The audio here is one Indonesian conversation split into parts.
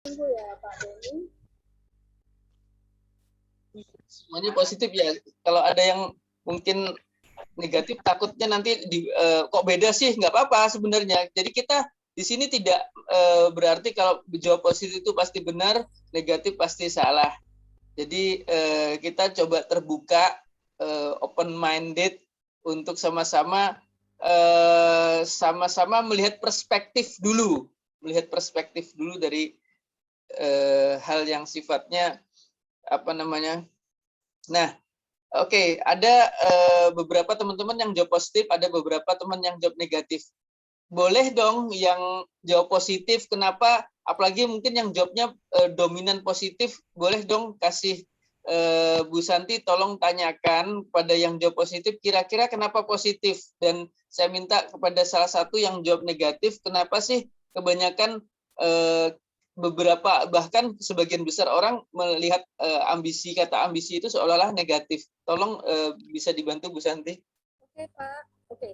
Tunggu ya Pak Doni. Semuanya positif ya. Kalau ada yang mungkin negatif, takutnya nanti kok beda sih, nggak apa-apa sebenarnya. Jadi kita di sini tidak berarti kalau jawab positif itu pasti benar, negatif pasti salah. Jadi kita coba terbuka, open minded untuk sama-sama melihat perspektif dulu dari hal yang sifatnya apa namanya. Nah, oke, ada beberapa teman-teman yang jawab positif, ada beberapa teman yang jawab negatif. Boleh dong yang jawab positif, kenapa? Apalagi mungkin yang jawabnya dominan positif, boleh dong kasih Bu Santi tolong tanyakan pada yang jawab positif, kira-kira kenapa positif? Dan saya minta kepada salah satu yang jawab negatif, kenapa sih kebanyakan beberapa bahkan sebagian besar orang melihat kata ambisi itu seolah-olah negatif. Tolong bisa dibantu Bu Santi. Oke Pak, oke.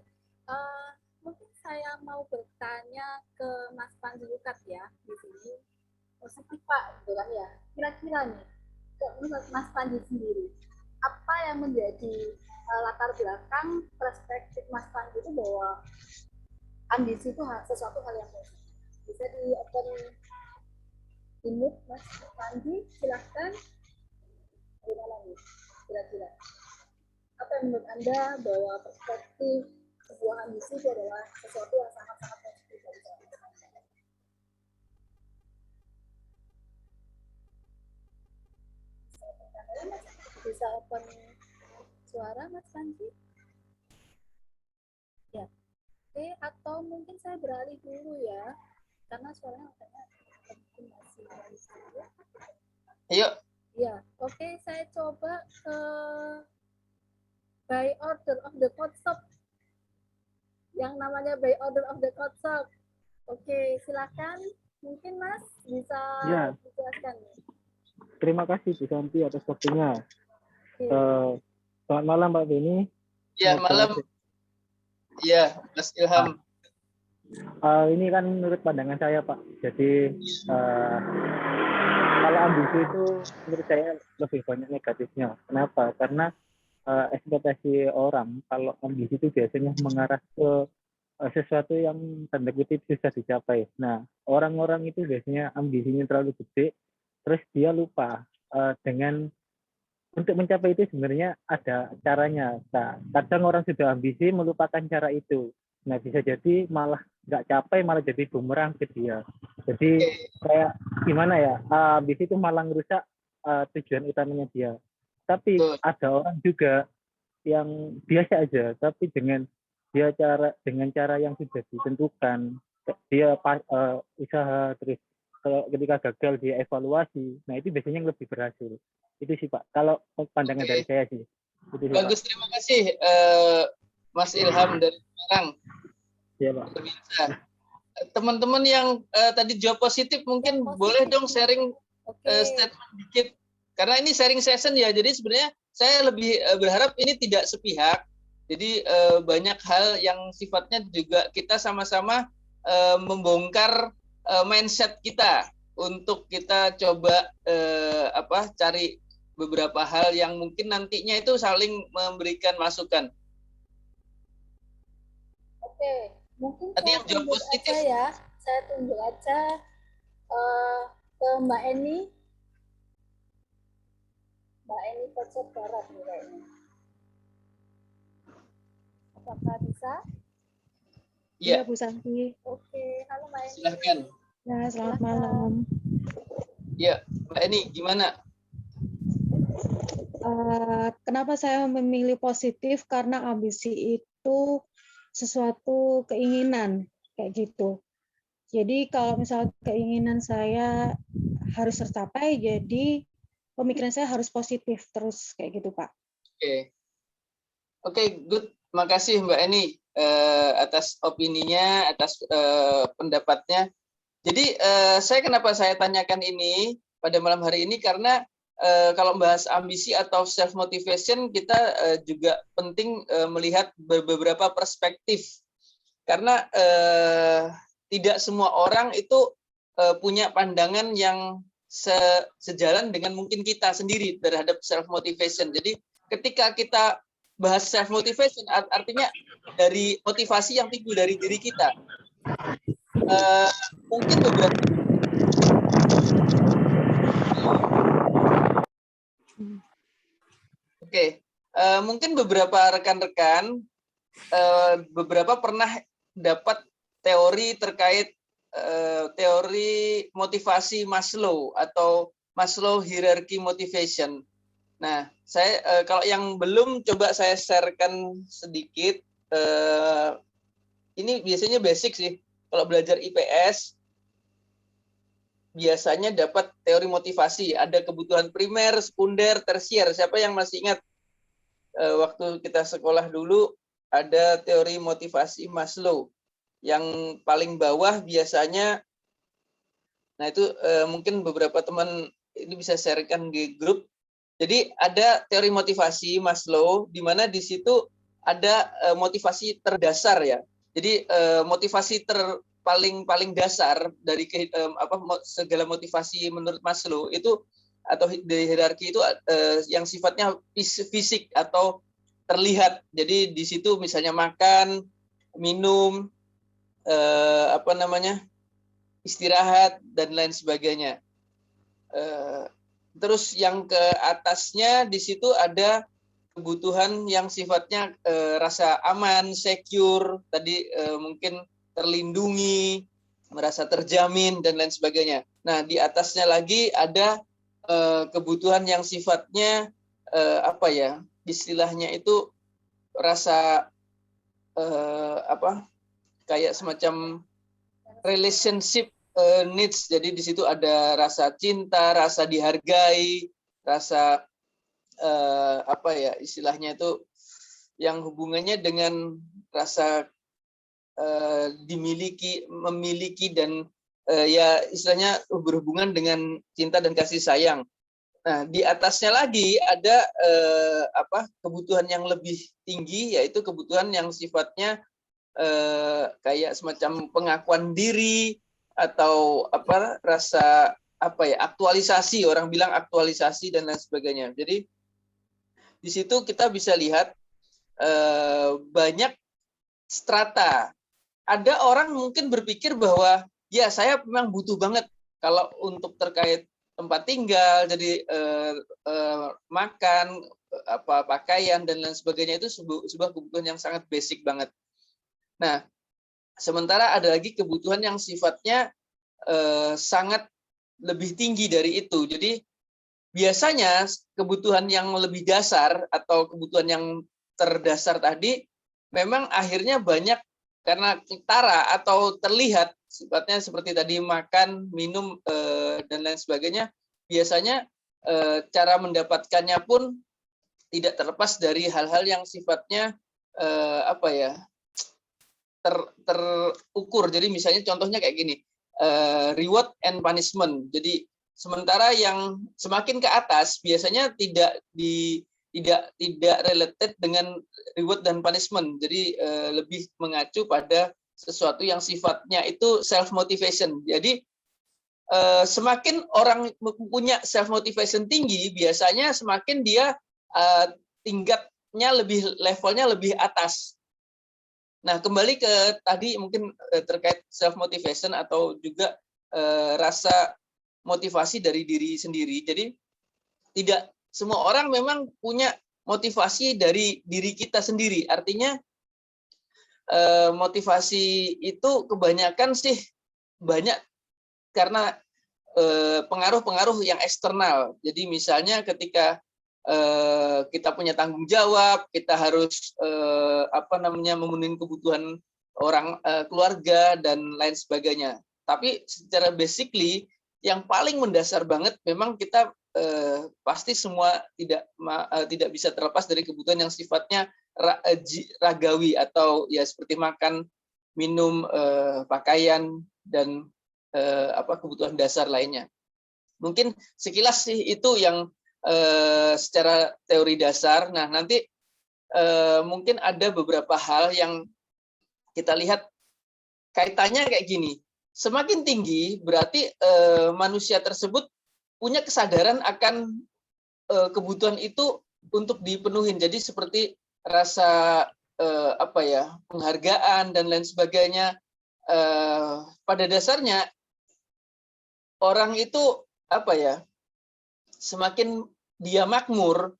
Mungkin saya mau bertanya ke Mas Panji Lukat ya di sini. Positif Pak, gitu kan ya. Kira-kira nih, menurut Mas Panji sendiri, apa yang menjadi latar belakang perspektif Mas Panji itu bahwa ambisi itu sesuatu hal yang positif? Bisa di open ini Mas Panji, silahkan. Gimana nih kira-kira? Apa yang menurut Anda bahwa perspektif sebuah ambisi itu adalah sesuatu yang sangat-sangat positif bagi saya? Bisa open suara Mas Panji? Ya. Oke, atau mungkin saya beralih dulu ya, karena suaranya mungkin masih ya. Ayo. Ya, oke, saya coba ke by order of the code shop. Yang namanya by order of the code shop. Oke, silakan. Mungkin Mas bisa dijelaskan. Terima kasih Bu Santi atas waktunya. Selamat malam Pak Beni. Ya, malam. Iya, Mas Ilham. Ini kan menurut pandangan saya Pak. Jadi kalau ambisi itu menurut saya lebih banyak negatifnya. Kenapa? Karena ekspektasi orang kalau ambisi itu biasanya mengarah ke sesuatu yang tanda kutip susah dicapai. Nah, orang-orang itu biasanya ambisinya terlalu gede, terus dia lupa dengan untuk mencapai itu sebenarnya ada caranya. Nah, kadang orang sudah ambisi melupakan cara itu. Nah, bisa jadi malah nggak capai, malah jadi bumerang ke dia. Jadi kayak gimana ya, ambisi itu malah merusak tujuan utamanya dia. Tapi ada orang juga yang biasa aja, tapi dengan cara yang sudah ditentukan, dia usaha terus ketika gagal dia evaluasi, nah itu biasanya yang lebih berhasil. Itu sih Pak, kalau pandangan dari saya sih. Itu sih, bagus, Pak. Terima kasih Mas Ilham dari Semarang. Iya Pak. Teman-teman yang tadi jawab positif mungkin boleh dong sharing statement dikit, karena ini sharing session ya, jadi sebenarnya saya lebih berharap ini tidak sepihak. Jadi banyak hal yang sifatnya juga kita sama-sama membongkar mindset kita untuk kita coba cari beberapa hal yang mungkin nantinya itu saling memberikan masukan. Oke, mungkin tadi saya yang jawab positif aja ya. Saya tunjuk aja ke Mbak Eni. Mbak Eni Kocok Barat nih kayaknya. Apakah bisa? Iya, Bu Santi. Oke, halo Mbak Eni. Silahkan. Ya, selamat malam. Ya, Mbak Eni, gimana? Kenapa saya memilih positif? Karena ambisi itu sesuatu keinginan, kayak gitu. Jadi kalau misal keinginan saya harus tercapai, jadi pemikiran saya harus positif terus, kayak gitu Pak. Oke, good. Makasih Mbak Eni atas opininya, atas pendapatnya. Jadi kenapa saya tanyakan ini pada malam hari ini, karena kalau membahas ambisi atau self motivation, kita juga penting melihat beberapa perspektif, karena tidak semua orang itu punya pandangan yang sejalan dengan mungkin kita sendiri terhadap self motivation. Jadi ketika kita bahas self motivation, artinya dari motivasi yang timbul dari diri kita. Mungkin beberapa mungkin beberapa rekan-rekan beberapa pernah dapat teori terkait teori motivasi Maslow atau Maslow Hierarchy Motivation. Nah, saya kalau yang belum coba saya sharekan sedikit. Ini biasanya basic sih. Kalau belajar IPS biasanya dapat teori motivasi. Ada kebutuhan primer, sekunder, tersier. Siapa yang masih ingat waktu kita sekolah dulu ada teori motivasi Maslow. Yang paling bawah biasanya, nah itu mungkin beberapa teman ini bisa sharekan di grup. Jadi ada teori motivasi Maslow, di mana di situ ada motivasi terdasar ya. Jadi motivasi paling dasar dari segala motivasi menurut Maslow itu atau dari hierarki itu yang sifatnya fisik atau terlihat. Jadi di situ misalnya makan, minum, istirahat dan lain sebagainya. Terus yang ke atasnya di situ ada kebutuhan yang sifatnya rasa aman, secure, tadi mungkin terlindungi, merasa terjamin dan lain sebagainya. Nah, di atasnya lagi ada kebutuhan yang sifatnya istilahnya itu rasa kayak semacam relationship needs. Jadi di situ ada rasa cinta, rasa dihargai, rasa istilahnya itu yang hubungannya dengan rasa memiliki dan istilahnya berhubungan dengan cinta dan kasih sayang. Nah, di atasnya lagi ada kebutuhan yang lebih tinggi, yaitu kebutuhan yang sifatnya kayak semacam pengakuan diri atau rasa aktualisasi, orang bilang aktualisasi dan lain sebagainya. Jadi di situ kita bisa lihat banyak strata. Ada orang mungkin berpikir bahwa ya saya memang butuh banget kalau untuk terkait tempat tinggal, jadi makan, pakaian dan lain sebagainya itu sebuah kebutuhan yang sangat basic banget. Nah, sementara ada lagi kebutuhan yang sifatnya sangat lebih tinggi dari itu. Jadi biasanya kebutuhan yang lebih dasar atau kebutuhan yang terdasar tadi memang akhirnya banyak karena ketara atau terlihat sifatnya seperti tadi makan, minum dan lain sebagainya. Biasanya cara mendapatkannya pun tidak terlepas dari hal-hal yang sifatnya terukur. Jadi misalnya contohnya kayak gini, reward and punishment. Jadi sementara yang semakin ke atas biasanya tidak related dengan reward dan punishment. Jadi lebih mengacu pada sesuatu yang sifatnya itu self motivation. Jadi semakin orang punya self motivation tinggi, biasanya semakin dia tingkatnya levelnya lebih atas. Nah, kembali ke tadi mungkin terkait self motivation atau juga rasa motivasi dari diri sendiri. Jadi tidak semua orang memang punya motivasi dari diri kita sendiri. Artinya motivasi itu kebanyakan sih banyak karena pengaruh-pengaruh yang eksternal. Jadi misalnya ketika kita punya tanggung jawab, kita harus memenuhi kebutuhan orang keluarga dan lain sebagainya. Tapi secara basically yang paling mendasar banget memang kita pasti semua tidak bisa terlepas dari kebutuhan yang sifatnya ragawi atau ya seperti makan, minum, pakaian dan kebutuhan dasar lainnya. Mungkin sekilas sih itu yang secara teori dasar. Nah, nanti mungkin ada beberapa hal yang kita lihat kaitannya kayak gini. semakin tinggi berarti manusia tersebut punya kesadaran akan kebutuhan itu untuk dipenuhi. Jadi seperti rasa penghargaan dan lain sebagainya. Pada dasarnya orang itu semakin dia makmur,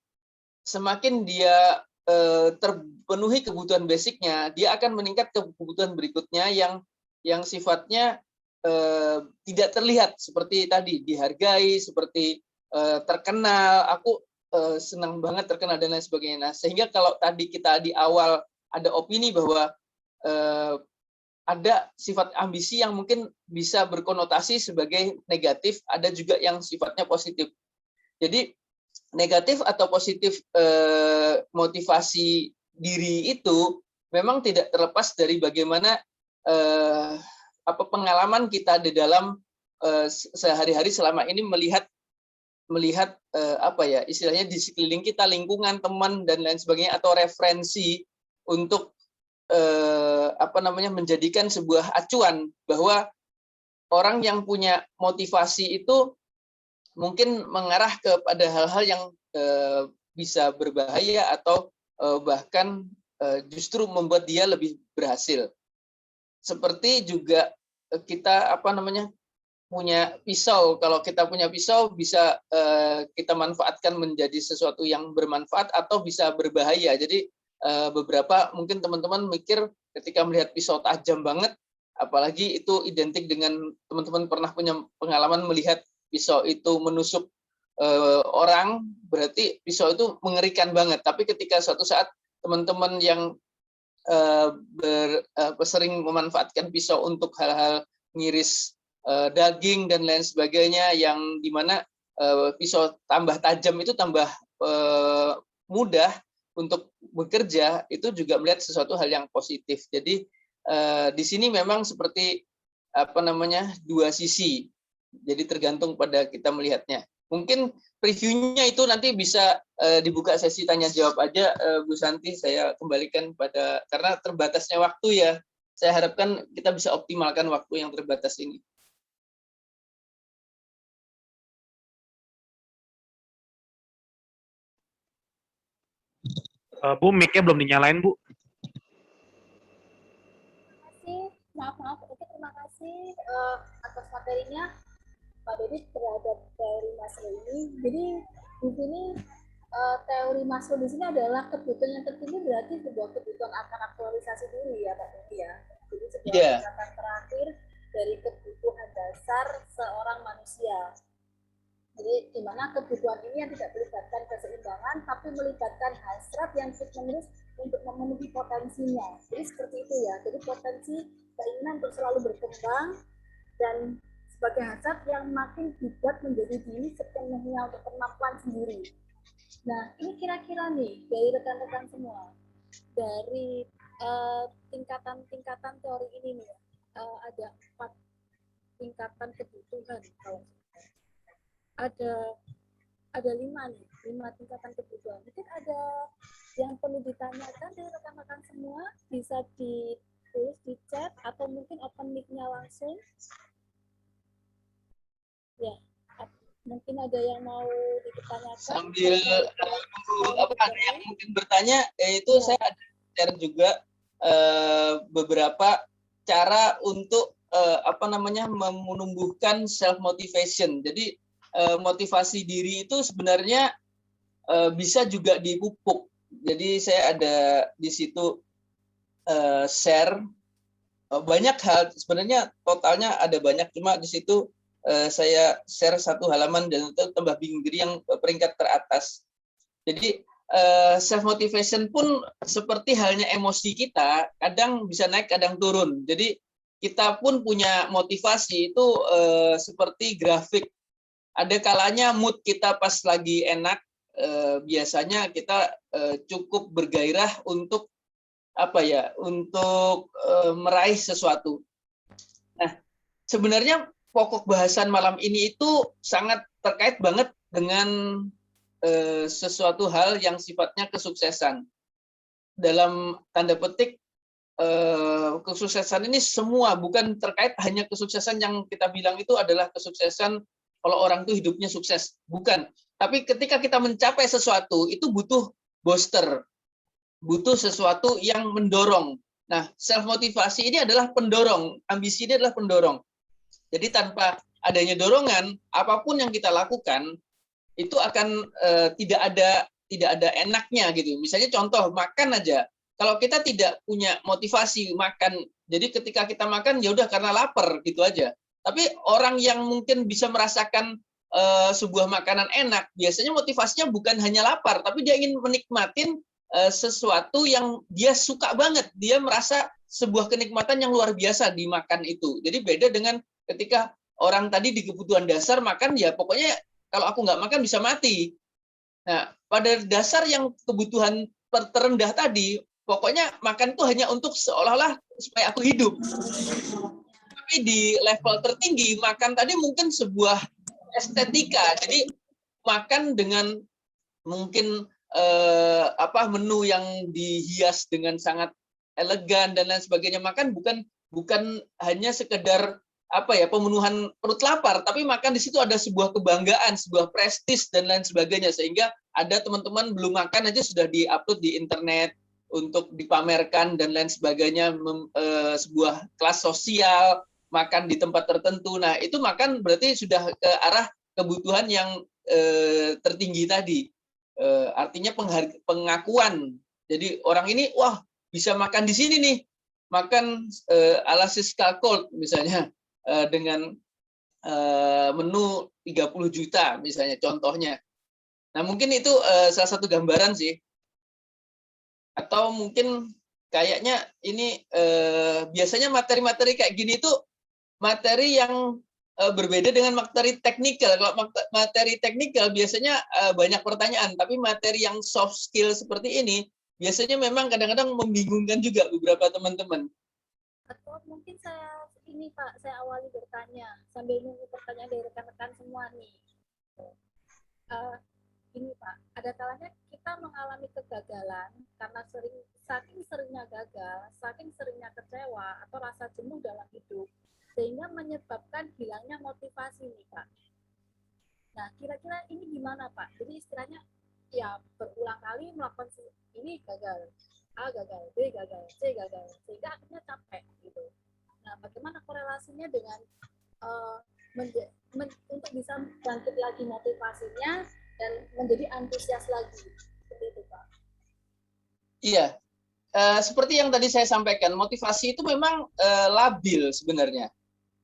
semakin dia terpenuhi kebutuhan basicnya, dia akan meningkat ke kebutuhan berikutnya yang sifatnya tidak terlihat, seperti tadi dihargai, seperti terkenal. Aku senang banget terkenal dan lain sebagainya. Nah, sehingga kalau tadi kita di awal ada opini bahwa ada sifat ambisi yang mungkin bisa berkonotasi sebagai negatif, ada juga yang sifatnya positif. Jadi negatif atau positif motivasi diri itu memang tidak terlepas dari bagaimana pengalaman kita di dalam sehari-hari selama ini melihat istilahnya di sekeliling kita, lingkungan, teman dan lain sebagainya, atau referensi untuk menjadikan sebuah acuan bahwa orang yang punya motivasi itu mungkin mengarah kepada hal-hal yang bisa berbahaya atau bahkan justru membuat dia lebih berhasil. Seperti juga kita punya pisau. Kalau kita punya pisau bisa kita manfaatkan menjadi sesuatu yang bermanfaat atau bisa berbahaya. Jadi beberapa mungkin teman-teman mikir ketika melihat pisau tajam banget, apalagi itu identik dengan teman-teman pernah punya pengalaman melihat pisau itu menusuk orang, berarti pisau itu mengerikan banget. Tapi ketika suatu saat teman-teman yang sering memanfaatkan pisau untuk hal-hal ngiris daging dan lain sebagainya, yang dimana pisau tambah tajam itu tambah mudah untuk bekerja, itu juga melihat sesuatu hal yang positif. Jadi di sini memang seperti dua sisi. Jadi tergantung pada kita melihatnya. Mungkin previewnya itu nanti bisa dibuka sesi tanya jawab aja, Bu Santi. Saya kembalikan karena terbatasnya waktu ya. Saya harapkan kita bisa optimalkan waktu yang terbatas ini. Bu, mic-nya belum dinyalain, Bu. Maaf. Oke, terima kasih atas materinya Pak Dodi terhadap teori Maslow ini. Jadi di sini teori Maslow di sini adalah kebutuhan yang tertinggi berarti sebuah kebutuhan akan aktualisasi diri ya Pak Dodi ya. Jadi sebuah tingkatan terakhir dari kebutuhan dasar seorang manusia. Jadi di mana kebutuhan ini yang tidak melibatkan keseimbangan, tapi melibatkan hasrat yang terus-menerus untuk memenuhi potensinya. Jadi seperti itu ya. Jadi potensi keinginan untuk selalu berkembang dan sebagai hasrat yang makin dibuat menjadi diri sepenuhnya untuk kemampuan sendiri. Nah, ini kira-kira nih dari rekan-rekan semua, dari tingkatan-tingkatan teori ini nih, ada 4 tingkatan kebutuhan. Ada 5 nih, 5 tingkatan kebutuhan. Mungkin ada yang perlu ditanyakan dari rekan-rekan semua, bisa ditulis di chat atau mungkin open mic-nya langsung. Ya, mungkin ada yang mau ditanyakan. Sambil ada yang mungkin bertanya, itu saya ada share juga beberapa cara untuk menumbuhkan self motivation. Jadi motivasi diri itu sebenarnya bisa juga dipupuk. Jadi saya ada di situ share banyak hal, sebenarnya totalnya ada banyak, cuma di situ saya share 1 halaman dan itu tambah bingung diri yang peringkat teratas. Jadi self motivation pun seperti halnya emosi kita, kadang bisa naik, kadang turun. Jadi kita pun punya motivasi itu seperti grafik. Ada kalanya mood kita pas lagi enak, biasanya kita cukup bergairah untuk meraih sesuatu. Nah, sebenarnya pokok bahasan malam ini itu sangat terkait banget dengan sesuatu hal yang sifatnya kesuksesan. Dalam tanda petik, kesuksesan ini semua, bukan terkait hanya kesuksesan yang kita bilang itu adalah kesuksesan kalau orang itu hidupnya sukses, bukan. Tapi ketika kita mencapai sesuatu itu butuh booster, butuh sesuatu yang mendorong. Nah, self motivasi ini adalah pendorong, ambisi ini adalah pendorong. Jadi tanpa adanya dorongan, apapun yang kita lakukan itu akan tidak ada enaknya gitu. Misalnya contoh makan aja. Kalau kita tidak punya motivasi makan, jadi ketika kita makan ya udah karena lapar gitu aja. Tapi orang yang mungkin bisa merasakan sebuah makanan enak, biasanya motivasinya bukan hanya lapar, tapi dia ingin menikmatin sesuatu yang dia suka banget. Dia merasa sebuah kenikmatan yang luar biasa di makan itu. Jadi beda dengan ketika orang tadi di kebutuhan dasar makan, ya pokoknya kalau aku nggak makan bisa mati. Nah, pada dasar yang kebutuhan terendah tadi, pokoknya makan itu hanya untuk seolah-olah supaya aku hidup. Tapi di level tertinggi, makan tadi mungkin sebuah estetika. Jadi makan dengan mungkin menu yang dihias dengan sangat elegan dan lain sebagainya. Makan bukan hanya sekedar pemenuhan perut lapar, tapi makan di situ ada sebuah kebanggaan, sebuah prestis dan lain sebagainya, sehingga ada teman-teman belum makan aja sudah diupload di internet untuk dipamerkan dan lain sebagainya, sebuah kelas sosial, makan di tempat tertentu. Nah, itu makan berarti sudah ke arah kebutuhan yang tertinggi tadi. Artinya pengakuan. Jadi orang ini wah bisa makan di sini nih. Makan ala Siska Gold misalnya dengan menu 30 juta misalnya contohnya. Nah, mungkin itu salah satu gambaran sih. Atau mungkin kayaknya ini biasanya materi-materi kayak gini tuh materi yang berbeda dengan materi teknikal. Kalau materi teknikal biasanya banyak pertanyaan, tapi materi yang soft skill seperti ini biasanya memang kadang-kadang membingungkan juga beberapa teman-teman. Atau mungkin saya awali bertanya sambil nunggu pertanyaan dari rekan-rekan semua nih. Ini Pak, ada kalanya kita mengalami kegagalan karena saking seringnya gagal, saking seringnya kecewa atau rasa jenuh dalam hidup, sehingga menyebabkan hilangnya motivasi nih Pak. Nah, kira-kira ini gimana Pak? Jadi istilahnya ya berulang kali melakukan ini gagal, A gagal, B gagal, C gagal, sehingga akhirnya capek gitu. Nah, bagaimana korelasinya dengan untuk bisa bangkit lagi motivasinya dan menjadi antusias lagi, seperti itu Pak? Iya, seperti yang tadi saya sampaikan, motivasi itu memang labil sebenarnya.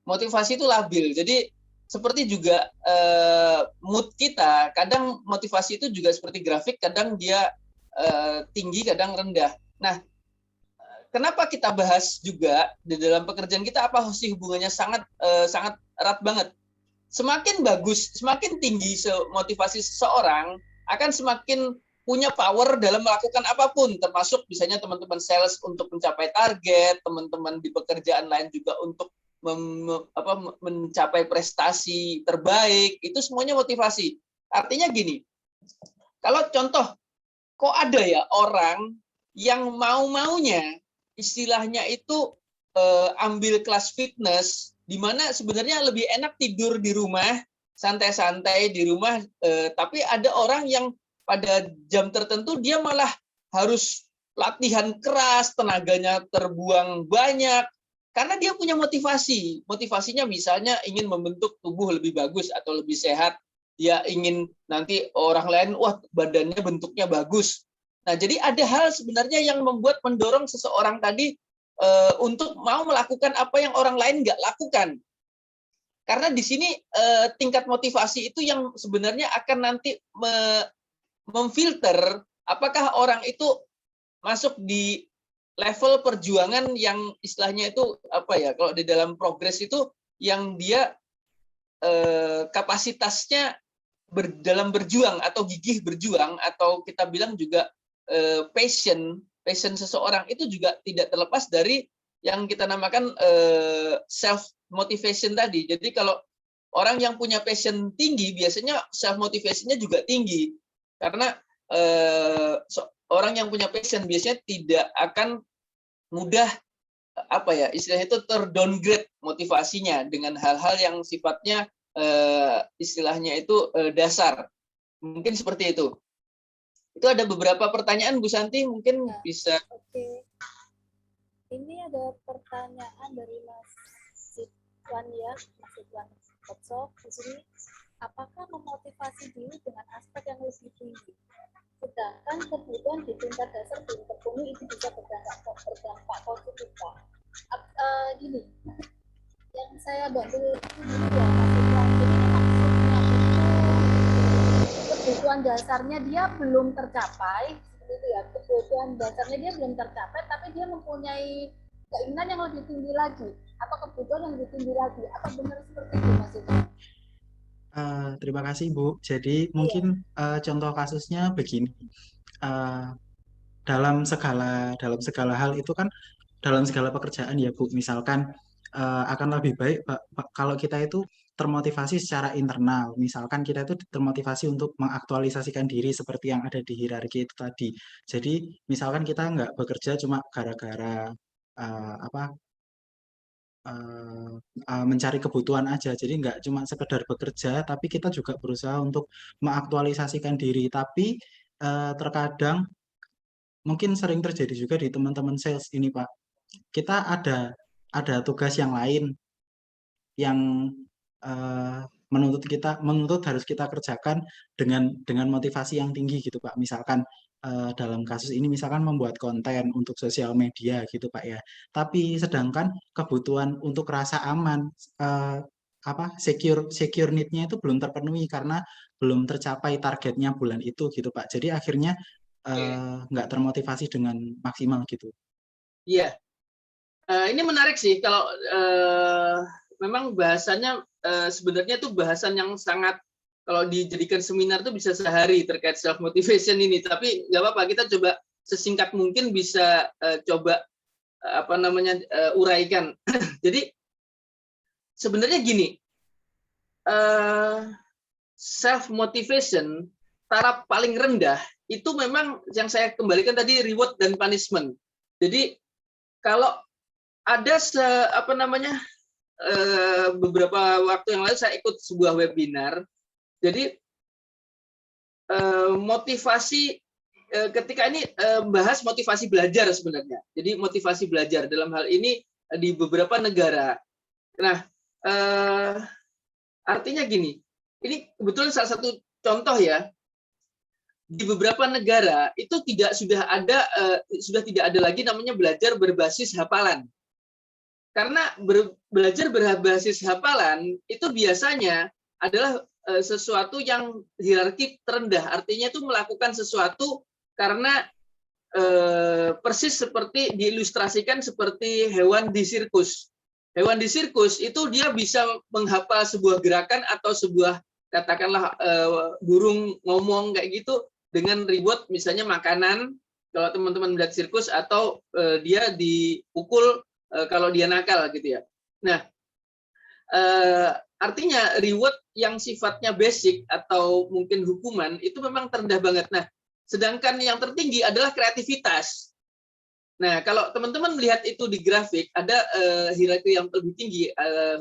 Motivasi itu labil, jadi seperti juga mood kita, kadang motivasi itu juga seperti grafik, kadang dia tinggi, kadang rendah. Nah, kenapa kita bahas juga di dalam pekerjaan kita, apa sih hubungannya sangat erat banget. Semakin bagus, semakin tinggi motivasi seseorang, akan semakin punya power dalam melakukan apapun, termasuk misalnya teman-teman sales untuk mencapai target, teman-teman di pekerjaan lain juga untuk mencapai prestasi terbaik, itu semuanya motivasi. Artinya gini, kalau contoh, kok ada ya orang yang mau-maunya, istilahnya itu ambil kelas fitness, di mana sebenarnya lebih enak tidur di rumah, santai-santai di rumah, tapi ada orang yang pada jam tertentu dia malah harus latihan keras, tenaganya terbuang banyak, karena dia punya motivasi. Motivasinya misalnya ingin membentuk tubuh lebih bagus atau lebih sehat, dia ingin nanti orang lain, wah badannya bentuknya bagus. Nah, jadi ada hal sebenarnya yang mendorong seseorang tadi untuk mau melakukan apa yang orang lain nggak lakukan. Karena di sini tingkat motivasi itu yang sebenarnya akan nanti memfilter apakah orang itu masuk di level perjuangan yang istilahnya itu kalau di dalam progres itu yang dia kapasitasnya dalam berjuang atau gigih berjuang, atau kita bilang juga passion seseorang itu juga tidak terlepas dari yang kita namakan self motivation tadi. Jadi kalau orang yang punya passion tinggi, biasanya self motivation-nya juga tinggi, karena orang yang punya passion biasanya tidak akan mudah apa ya istilahnya itu terdowngrade motivasinya dengan hal-hal yang sifatnya istilahnya itu dasar. Mungkin seperti itu. Itu ada beberapa pertanyaan Bu Santi, mungkin Ya, bisa. oke. Ini ada pertanyaan dari Mas Sidwan ya, Mas Sidwan Kotsok di sini. Apakah memotivasi diri dengan aspek yang lebih tinggi? Sedangkan kebutuhan di tingkat dasar belum terpenuhi, itu bisa berdampak positif, Pak. Gini, yang saya bantu ini ya, Mas Sidwan. Jadi maksudnya itu kebutuhan dasarnya dia belum tercapai, seperti itu ya. Kebutuhan dasarnya dia belum tercapai, tapi dia mempunyai keinginan yang lebih tinggi lagi, atau kebutuhan yang lebih tinggi lagi. Apa benar seperti itu, Mas Sidwan? Terima kasih Bu. Jadi mungkin contoh kasusnya begini. Dalam segala hal itu kan dalam segala pekerjaan ya Bu. Misalkan akan lebih baik kalau kita itu termotivasi secara internal. Misalkan kita itu termotivasi untuk mengaktualisasikan diri seperti yang ada di hierarki itu tadi. Jadi misalkan kita nggak bekerja cuma gara-gara mencari kebutuhan aja. Jadi nggak cuma sekedar bekerja, tapi kita juga berusaha untuk mengaktualisasikan diri. Tapi terkadang mungkin sering terjadi juga di teman-teman sales ini, Pak. Kita ada tugas yang lain yang menuntut harus kita kerjakan dengan motivasi yang tinggi gitu, Pak. Misalkan dalam kasus ini misalkan membuat konten untuk sosial media gitu, Pak ya. Tapi sedangkan kebutuhan untuk rasa aman secure need-nya itu belum terpenuhi karena belum tercapai targetnya bulan itu gitu, Pak. Jadi akhirnya nggak termotivasi dengan maksimal gitu. Iya. Ini menarik sih kalau memang bahasanya sebenarnya tuh bahasan yang sangat kalau dijadikan seminar tuh bisa sehari terkait self motivation ini. Tapi nggak apa-apa, kita coba sesingkat mungkin bisa coba uraikan. Jadi sebenarnya gini, self motivation taraf paling rendah itu memang yang saya kembalikan tadi reward dan punishment. Jadi kalau ada beberapa waktu yang lalu saya ikut sebuah webinar. Jadi motivasi ketika ini bahas motivasi belajar sebenarnya. Jadi motivasi belajar dalam hal ini di beberapa negara. Nah, artinya gini. Ini kebetulan salah satu contoh ya. Di beberapa negara itu sudah tidak ada lagi namanya belajar berbasis hafalan. Karena belajar berbasis hafalan itu biasanya adalah sesuatu yang hierarki terendah. Artinya itu melakukan sesuatu karena persis seperti diilustrasikan seperti hewan di sirkus. Hewan di sirkus itu dia bisa menghafal sebuah gerakan atau sebuah katakanlah burung ngomong kayak gitu dengan reward misalnya makanan kalau teman-teman melihat sirkus atau dia dipukul kalau dia nakal gitu ya. Nah, artinya reward yang sifatnya basic atau mungkin hukuman itu memang terendah banget. Nah, sedangkan yang tertinggi adalah kreativitas. Nah, kalau teman-teman melihat itu di grafik, ada hierarki yang lebih tinggi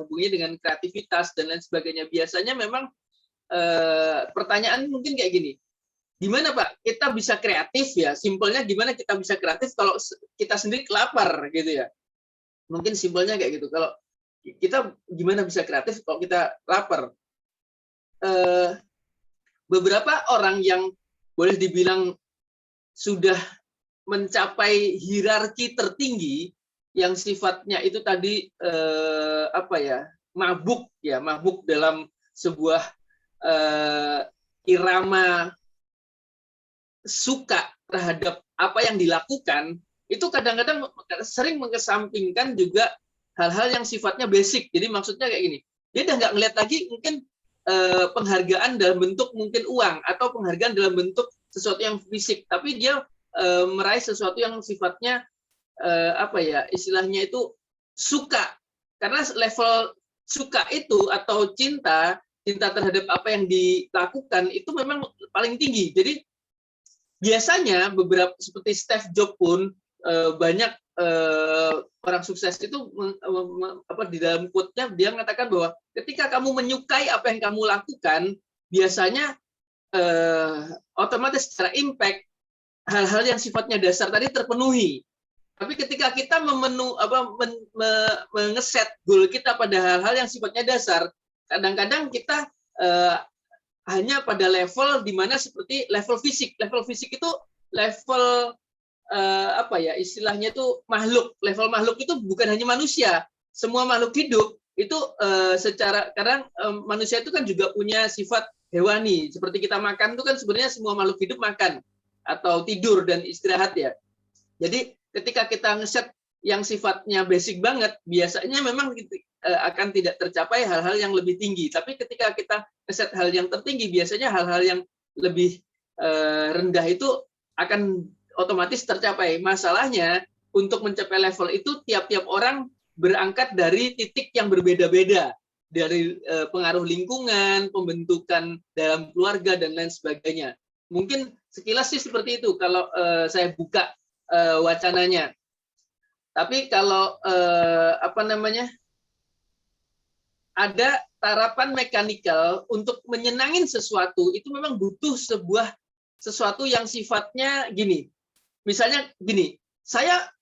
hubungannya dengan kreativitas dan lain sebagainya. Biasanya memang pertanyaan mungkin kayak gini. Gimana Pak, kita bisa kreatif ya? Simpelnya gimana kita bisa kreatif kalau kita sendiri lapar gitu ya? Mungkin simpelnya kayak gitu. Kalau kita gimana bisa kreatif kalau kita lapar? Beberapa orang yang boleh dibilang sudah mencapai hierarki tertinggi yang sifatnya itu tadi mabuk dalam sebuah irama suka terhadap apa yang dilakukan, itu kadang-kadang sering mengesampingkan juga hal-hal yang sifatnya basic. Jadi maksudnya kayak gini, dia udah nggak ngeliat lagi mungkin penghargaan dalam bentuk mungkin uang atau penghargaan dalam bentuk sesuatu yang fisik, tapi dia meraih sesuatu yang sifatnya istilahnya itu suka. Karena level suka itu atau cinta terhadap apa yang dilakukan itu memang paling tinggi. Jadi biasanya beberapa seperti Steve Jobs pun banyak orang sukses itu di dalam quote-nya dia mengatakan bahwa ketika kamu menyukai apa yang kamu lakukan, biasanya otomatis secara impact hal-hal yang sifatnya dasar tadi terpenuhi. Tapi ketika kita mengeset goal kita pada hal-hal yang sifatnya dasar, kadang-kadang kita hanya pada level di mana seperti level fisik. Level fisik itu level istilahnya itu makhluk. Level makhluk itu bukan hanya manusia. Semua makhluk hidup itu kadang manusia itu kan juga punya sifat hewani. Seperti kita makan itu kan sebenarnya semua makhluk hidup makan atau tidur dan istirahat ya. Jadi ketika kita ngeset yang sifatnya basic banget, biasanya memang akan tidak tercapai hal-hal yang lebih tinggi. Tapi ketika kita ngeset hal yang tertinggi, biasanya hal-hal yang lebih rendah itu akan otomatis tercapai. Masalahnya untuk mencapai level itu tiap-tiap orang berangkat dari titik yang berbeda-beda, dari pengaruh lingkungan, pembentukan dalam keluarga dan lain sebagainya. Mungkin sekilas sih seperti itu kalau saya buka wacananya. Tapi kalau ada tarapan mekanikal untuk menyenangin sesuatu itu memang butuh sesuatu yang sifatnya gini. Misalnya gini,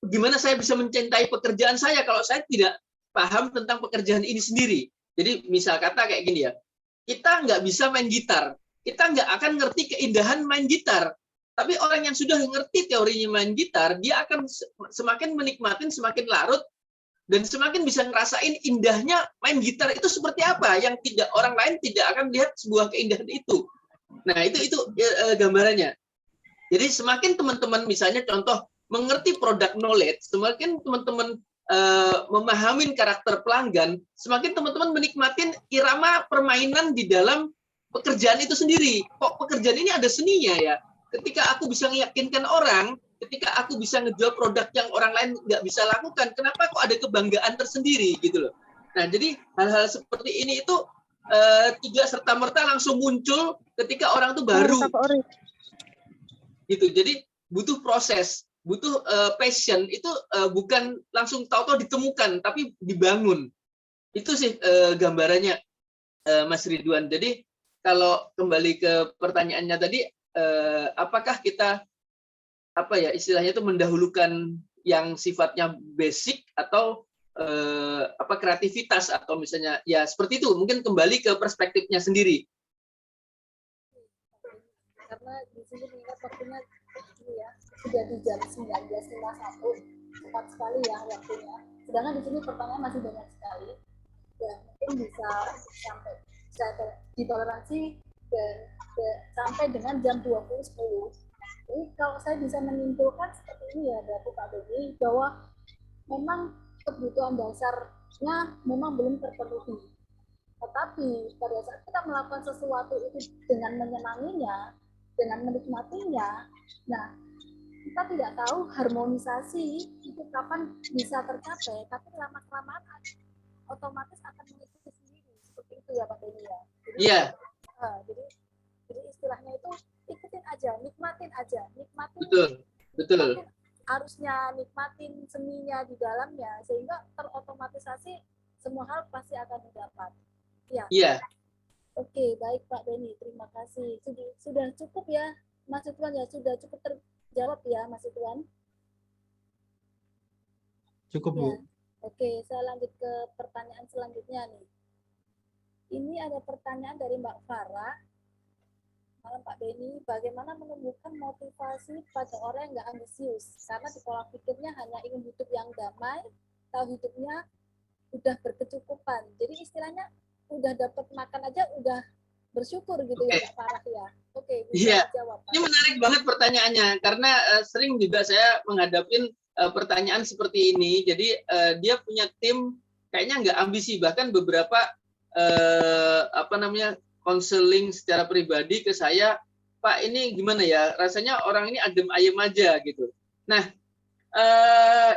gimana saya bisa mencintai pekerjaan saya kalau saya tidak paham tentang pekerjaan ini sendiri. Jadi misal kata kayak gini ya, kita nggak bisa main gitar, kita nggak akan ngerti keindahan main gitar. Tapi orang yang sudah ngerti teorinya main gitar, dia akan semakin menikmatin, semakin larut, dan semakin bisa ngerasain indahnya main gitar itu seperti apa, yang orang lain tidak akan lihat sebuah keindahan itu. Nah, itu gambarannya. Jadi semakin teman-teman misalnya contoh mengerti product knowledge, semakin teman-teman memahami karakter pelanggan, semakin teman-teman menikmatin irama permainan di dalam pekerjaan itu sendiri. Kok pekerjaan ini ada seninya ya? Ketika aku bisa meyakinkan orang, ketika aku bisa ngejual produk yang orang lain nggak bisa lakukan, kenapa kok ada kebanggaan tersendiri gitu loh. Nah, jadi hal-hal seperti ini itu tidak serta-merta langsung muncul ketika orang itu baru. Gitu. Jadi butuh proses, butuh passion, itu bukan langsung tahu-tahu ditemukan, tapi dibangun. Itu sih gambarannya, Mas Ridwan. Jadi kalau kembali ke pertanyaannya tadi, apakah kita istilahnya itu mendahulukan yang sifatnya basic atau kreativitas, atau misalnya ya seperti itu, mungkin kembali ke perspektifnya sendiri. Karena di sini mengingat waktunya ini ya, sudah di jam 19.51, cepat sekali ya waktunya. Sedangkan di sini pertanyaan masih banyak sekali, dan mungkin bisa sampai ditoleransi sampai dengan jam 20.10. Jadi kalau saya bisa menyimpulkan seperti ini ya, dari Pak Beni, bahwa memang kebutuhan dasarnya memang belum terpenuhi. Tetapi pada saat kita melakukan sesuatu itu dengan menyenanginya, dengan menikmatinya, nah kita tidak tahu harmonisasi itu kapan bisa tercapai, tapi lama-kelamaan otomatis akan mengikuti sendiri, seperti itu ya Pak Beni ya. Iya. Jadi istilahnya itu ikutin aja, nikmatin aja, nikmatin. Betul. Nikmatin, harusnya nikmatin seninya di dalamnya, sehingga terotomatisasi semua hal pasti akan didapat. Ya. Iya. Oke, baik Pak Beni, terima kasih. Sudah cukup ya, Mas Ridwan ya, sudah cukup terjawab ya, Mas Ridwan. Cukup, Bu. Ya. Oke, saya lanjut ke pertanyaan selanjutnya nih. Ini ada pertanyaan dari Mbak Farah. Malam Pak Beni, bagaimana menumbuhkan motivasi pada orang yang nggak ambisius? Karena di pola pikirnya hanya ingin hidup yang damai, tahu hidupnya udah berkecukupan. Jadi istilahnya udah dapat makan aja udah bersyukur gitu ya Mbak Farah ya. Oke, bisa jawab. Ini menarik banget pertanyaannya, karena sering juga saya menghadapin pertanyaan seperti ini. Jadi dia punya tim kayaknya nggak ambisi, bahkan beberapa konseling secara pribadi ke saya, Pak ini gimana ya, rasanya orang ini adem ayem aja gitu. Nah,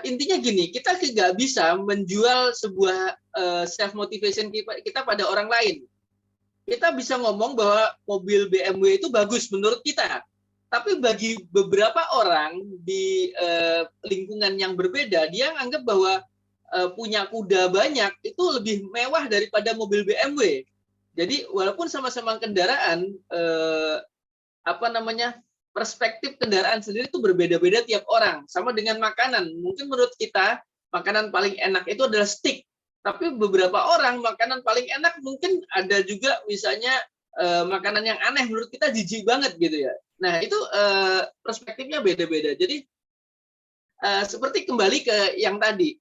intinya gini, kita nggak bisa menjual sebuah self motivation kita pada orang lain. Kita bisa ngomong bahwa mobil BMW itu bagus menurut kita, Tapi bagi beberapa orang di lingkungan yang berbeda, dia anggap bahwa punya kuda banyak itu lebih mewah daripada mobil BMW. Jadi walaupun sama-sama kendaraan, perspektif kendaraan sendiri itu berbeda-beda tiap orang. Sama dengan makanan. Mungkin menurut kita makanan paling enak itu adalah steak. Tapi beberapa orang makanan paling enak mungkin ada juga misalnya makanan yang aneh menurut kita jijik banget gitu ya. Nah itu perspektifnya beda-beda. Jadi seperti kembali ke yang tadi.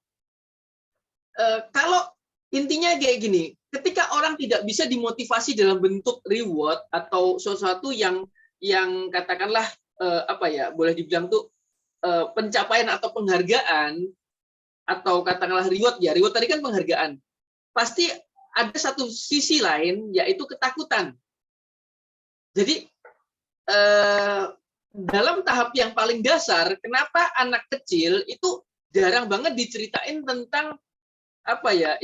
Kalau intinya kayak gini, ketika orang tidak bisa dimotivasi dalam bentuk reward atau sesuatu yang katakanlah boleh dibilang tuh pencapaian atau penghargaan atau katakanlah reward ya, reward tadi kan penghargaan. Pasti ada satu sisi lain yaitu ketakutan. Jadi dalam tahap yang paling dasar, kenapa anak kecil itu jarang banget diceritain tentang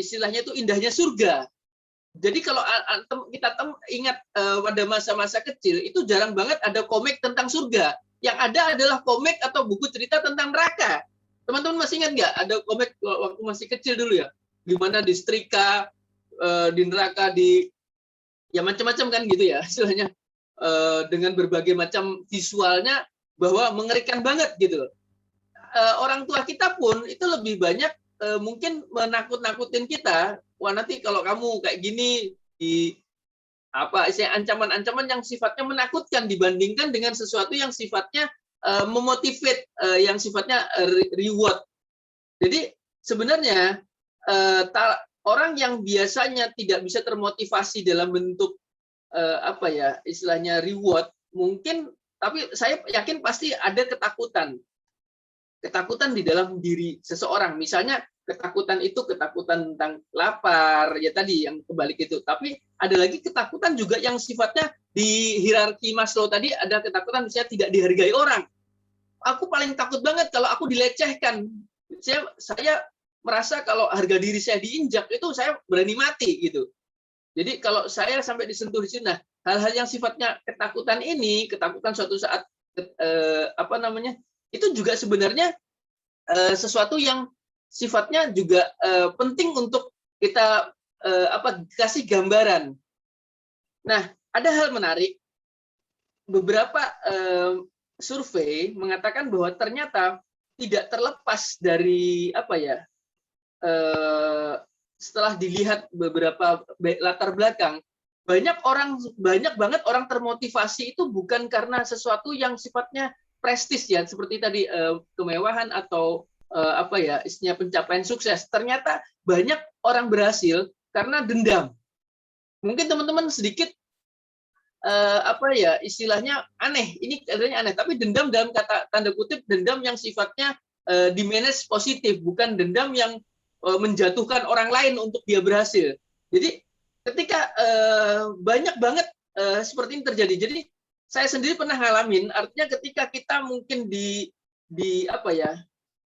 istilahnya itu indahnya surga. Jadi kalau kita ingat pada masa-masa kecil itu jarang banget ada komik tentang surga. Yang ada adalah komik atau buku cerita tentang neraka. Teman-teman masih ingat nggak ada komik waktu masih kecil dulu ya? Gimana di setrika, di neraka, ya macam-macam kan gitu ya istilahnya, dengan berbagai macam visualnya bahwa mengerikan banget gitu. Orang tua kita pun itu lebih banyak mungkin menakut-nakutin kita. Wah nanti kalau kamu kayak gini istilah ancaman-ancaman yang sifatnya menakutkan dibandingkan dengan sesuatu yang sifatnya memotivate, yang sifatnya reward. Jadi sebenarnya orang yang biasanya tidak bisa termotivasi dalam bentuk istilahnya reward mungkin, tapi saya yakin pasti ada ketakutan di dalam diri seseorang. Misalnya ketakutan itu ketakutan tentang lapar, ya tadi yang kebalik itu. Tapi ada lagi ketakutan juga yang sifatnya di hierarki Maslow tadi, ada ketakutan misalnya tidak dihargai orang. Aku paling takut banget kalau aku dilecehkan. Saya merasa kalau harga diri saya diinjak itu saya berani mati gitu. Jadi kalau saya sampai disentuh di sini, nah hal-hal yang sifatnya ketakutan ini, ketakutan suatu saat itu juga sebenarnya sesuatu yang sifatnya juga penting untuk kita kasih gambaran. Nah, ada hal menarik. Beberapa survei mengatakan bahwa ternyata tidak terlepas dari setelah dilihat beberapa latar belakang, banyak banget orang termotivasi itu bukan karena sesuatu yang sifatnya prestis ya, seperti tadi kemewahan atau istilahnya pencapaian sukses. Ternyata banyak orang berhasil karena dendam. Mungkin teman-teman sedikit istilahnya aneh. Ini katanya aneh, tapi dendam dalam tanda kutip dendam yang sifatnya dimanage positif, bukan dendam yang menjatuhkan orang lain untuk dia berhasil. Jadi ketika banyak banget seperti ini terjadi. Jadi saya sendiri pernah ngalamin, artinya ketika kita mungkin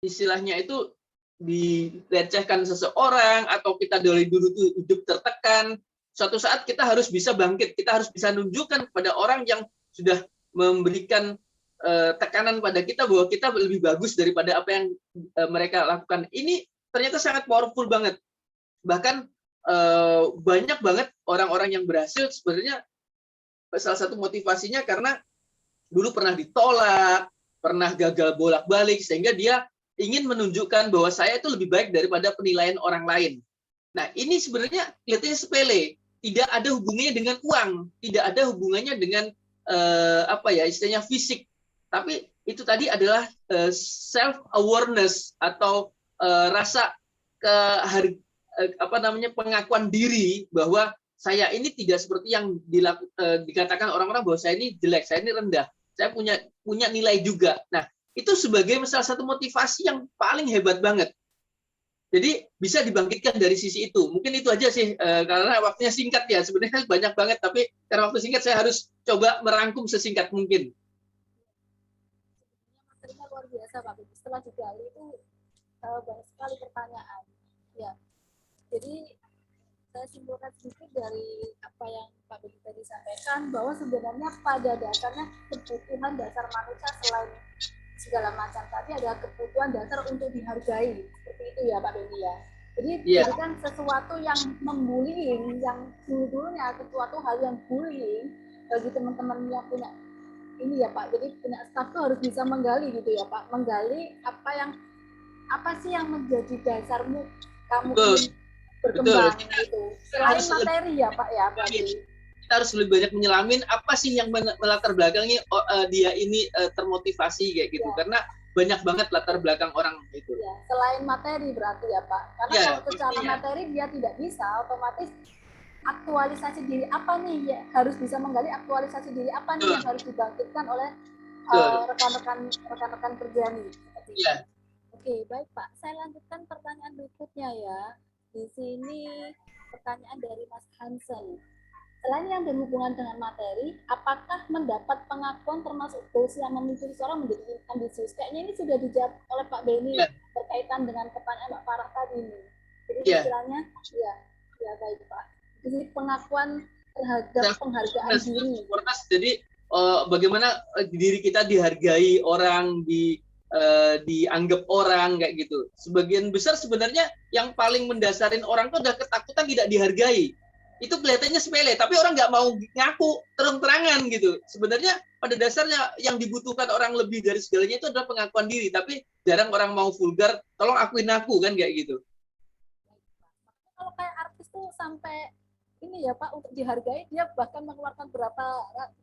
istilahnya itu dilecehkan seseorang atau kita dari dulu tuh hidup tertekan, suatu saat kita harus bisa bangkit, kita harus bisa nunjukkan kepada orang yang sudah memberikan tekanan pada kita bahwa kita lebih bagus daripada apa yang mereka lakukan. Ini ternyata sangat powerful banget. Bahkan banyak banget orang-orang yang berhasil sebenarnya salah satu motivasinya karena dulu pernah ditolak, pernah gagal bolak-balik, sehingga dia ingin menunjukkan bahwa saya itu lebih baik daripada penilaian orang lain. Nah, ini sebenarnya kelihatannya sepele, tidak ada hubungannya dengan uang, tidak ada hubungannya dengan istilahnya fisik. Tapi itu tadi adalah self awareness atau rasa pengakuan diri bahwa saya ini tidak seperti yang dikatakan orang-orang bahwa saya ini jelek, saya ini rendah, saya punya nilai juga. Nah, itu sebagai salah satu motivasi yang paling hebat banget. Jadi bisa dibangkitkan dari sisi itu. Mungkin itu aja sih, karena waktunya singkat ya. Sebenarnya banyak banget, tapi karena waktu singkat saya harus coba merangkum sesingkat mungkin. Materinya luar biasa Pak. Setelah digali itu banyak sekali pertanyaan. Ya, jadi saya simpulkan sedikit dari apa yang Pak Budi tadi sampaikan, bahwa sebenarnya pada dasarnya kebutuhan dasar manusia selain segala macam tadi adalah kebutuhan dasar untuk dihargai, seperti itu ya Pak Budi ya. Jadi jadikan sesuatu yang membullying, yang dulunya sesuatu hal yang bullying bagi teman-teman yang punya ini ya Pak. Jadi punya staff tuh harus bisa menggali gitu ya Pak, menggali apa sih yang menjadi dasarmu kamu ingin berkembang gitu. Selain materi ya Pak ya berarti. Kita harus lebih banyak menyelamin apa sih yang melatar belakangnya dia ini termotivasi kayak gitu, karena banyak banget latar belakang orang itu. Ya, selain materi berarti ya Pak, karena kalau secara materi dia tidak bisa, otomatis aktualisasi diri apa nih ya, harus bisa menggali aktualisasi diri apa nih yang harus dibangkitkan oleh rekan-rekan kerja nih. Oke, baik Pak. Saya lanjutkan pertanyaan berikutnya ya. Di sini pertanyaan dari Mas Hansen. Selain yang berhubungan dengan materi, apakah mendapat pengakuan termasuk goals yang memicu seseorang menjadi ambisius? Kayaknya ini sudah dijawab oleh Pak Beni berkaitan dengan pertanyaan Pak Farah tadi ini. Jadi istilahnya, ya baik Pak. Jadi pengakuan terhadap penghargaan diri. Jadi bagaimana diri kita dihargai orang, dianggap orang kayak gitu. Sebagian besar sebenarnya yang paling mendasarin orang itu adalah ketakutan tidak dihargai. Itu kelihatannya sepele, tapi orang nggak mau ngaku terang-terangan gitu. Sebenarnya pada dasarnya yang dibutuhkan orang lebih dari segalanya itu adalah pengakuan diri, tapi jarang orang mau vulgar, tolong akuin aku kan kayak gitu. Kalau kayak artis tuh sampai ini ya Pak, untuk dihargai dia bahkan mengeluarkan berapa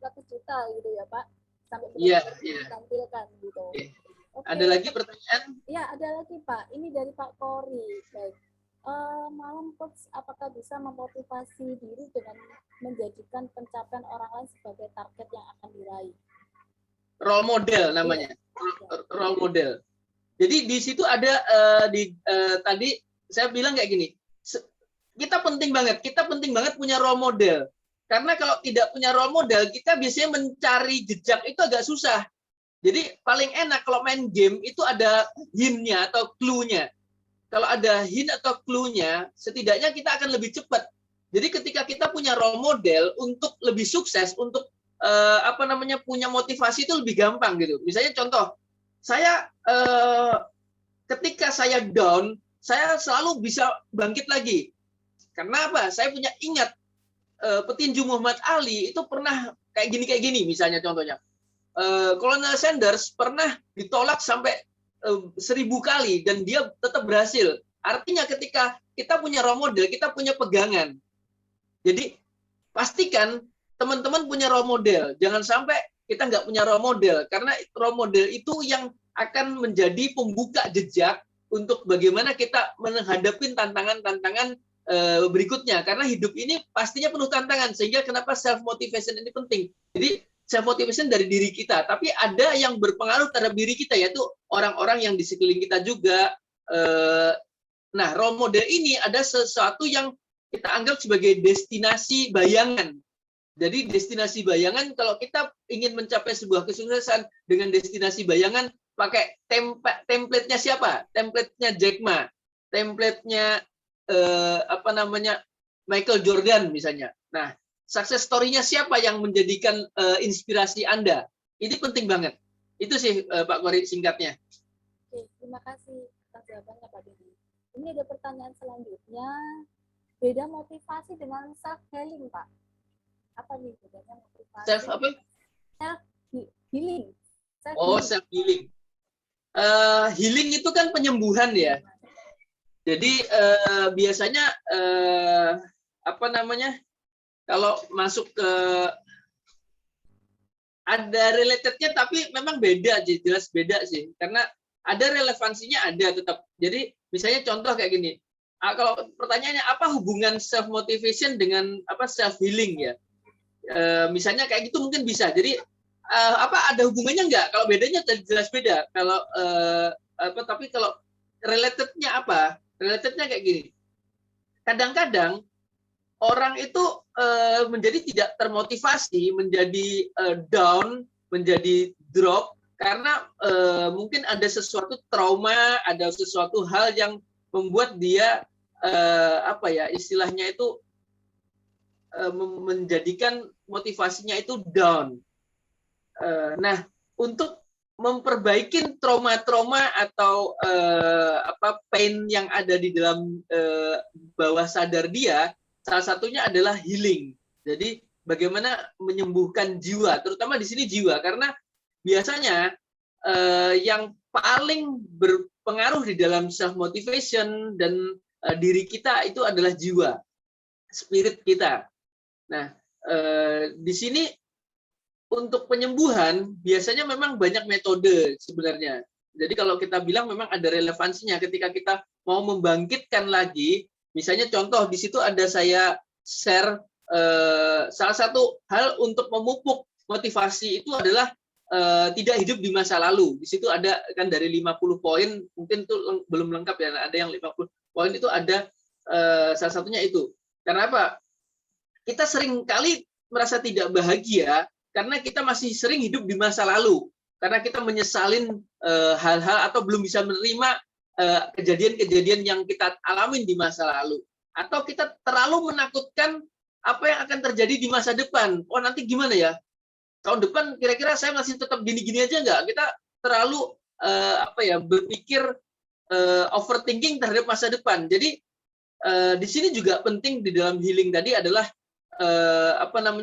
ratus juta gitu ya Pak, sampai ditampilkan gitu. Okay. Ada lagi pertanyaan? Ya, ada lagi Pak. Ini dari Pak Kori. Baik. Malam coach, apakah bisa memotivasi diri dengan menjadikan pencapaian orang lain sebagai target yang akan diraih? Role model namanya, role model. Jadi di situ ada tadi saya bilang kayak gini, kita penting banget punya role model. Karena kalau tidak punya role model, kita biasanya mencari jejak itu agak susah. Jadi paling enak kalau main game itu ada hint-nya atau clue-nya. Kalau ada hint atau clue-nya, setidaknya kita akan lebih cepat. Jadi ketika kita punya role model untuk lebih sukses, untuk punya motivasi itu lebih gampang gitu. Misalnya contoh, saya ketika saya down, saya selalu bisa bangkit lagi. Karena apa? Saya punya ingat petinju Muhammad Ali itu pernah kayak gini misalnya contohnya. Colonel Sanders pernah ditolak sampai 1000 kali dan dia tetap berhasil. Artinya ketika kita punya role model, kita punya pegangan. Jadi pastikan teman-teman punya role model. Jangan sampai kita nggak punya role model, karena role model itu yang akan menjadi pembuka jejak untuk bagaimana kita menghadapi tantangan-tantangan berikutnya. Karena hidup ini pastinya penuh tantangan, sehingga kenapa self motivation ini penting. Jadi self motivation dari diri kita, tapi ada yang berpengaruh terhadap diri kita, yaitu orang-orang yang di sekeliling kita juga. Nah, role model ini ada sesuatu yang kita anggap sebagai destinasi bayangan. Jadi destinasi bayangan, kalau kita ingin mencapai sebuah kesuksesan dengan destinasi bayangan, pakai template-nya siapa? Template-nya Jack Ma, template-nya Michael Jordan misalnya. Nah, success story-nya siapa yang menjadikan inspirasi Anda? Ini penting banget. Itu sih Pak Kori singkatnya. Oke, terima kasih atas jawabannya Pak Dedi. Ini ada pertanyaan selanjutnya. Beda motivasi dengan self healing, Pak. Apa nih bedanya motivasi? Self apa? Self healing. Self healing. Healing itu kan penyembuhan ya. Jadi biasanya kalau masuk ke ada relatednya, tapi memang beda sih, jelas beda sih, karena ada relevansinya ada tetap. Jadi misalnya contoh kayak gini, kalau pertanyaannya apa hubungan self motivation dengan self healing ya, misalnya kayak gitu mungkin bisa. Jadi ada hubungannya nggak? Kalau bedanya jelas beda. Kalau tapi kalau relatednya apa? Relatednya kayak gini. Kadang-kadang orang itu menjadi tidak termotivasi, menjadi down, menjadi drop karena mungkin ada sesuatu trauma, ada sesuatu hal yang membuat dia apa ya istilahnya itu menjadikan motivasinya itu down. Nah, untuk memperbaiki trauma-trauma atau pain yang ada di dalam bawah sadar dia, salah satunya adalah healing. Jadi bagaimana menyembuhkan jiwa, terutama di sini jiwa, karena biasanya yang paling berpengaruh di dalam self motivation dan diri kita itu adalah jiwa, spirit kita. Nah, di sini untuk penyembuhan biasanya memang banyak metode sebenarnya. Jadi kalau kita bilang memang ada relevansinya ketika kita mau membangkitkan lagi, misalnya contoh di situ ada saya share salah satu hal untuk memupuk motivasi itu adalah tidak hidup di masa lalu. Di situ ada kan dari 50 poin, mungkin itu belum lengkap ya, ada yang 50 poin itu ada salah satunya itu. Karena apa? Kita sering kali merasa tidak bahagia karena kita masih sering hidup di masa lalu. Karena kita menyesalin hal-hal atau belum bisa menerima kejadian-kejadian yang kita alamin di masa lalu. Atau kita terlalu menakutkan apa yang akan terjadi di masa depan. Oh nanti gimana ya? Tahun depan kira-kira saya masih tetap gini-gini aja nggak? Kita terlalu berpikir overthinking terhadap masa depan. Jadi di sini juga penting di dalam healing tadi adalah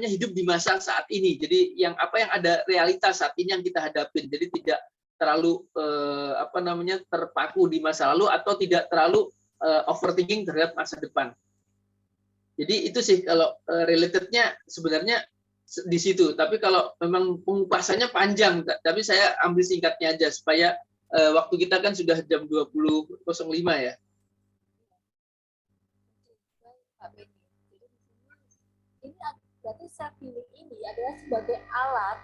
hidup di masa saat ini. Jadi yang ada realitas saat ini yang kita hadapin. Jadi tidak terlalu terpaku di masa lalu atau tidak terlalu overthinking terhadap masa depan. Jadi itu sih kalau relatednya sebenarnya di situ. Tapi kalau memang pengupasannya panjang, tapi saya ambil singkatnya aja supaya waktu kita kan sudah jam 20.05 ya. Ini berarti self healing ini adalah sebagai alat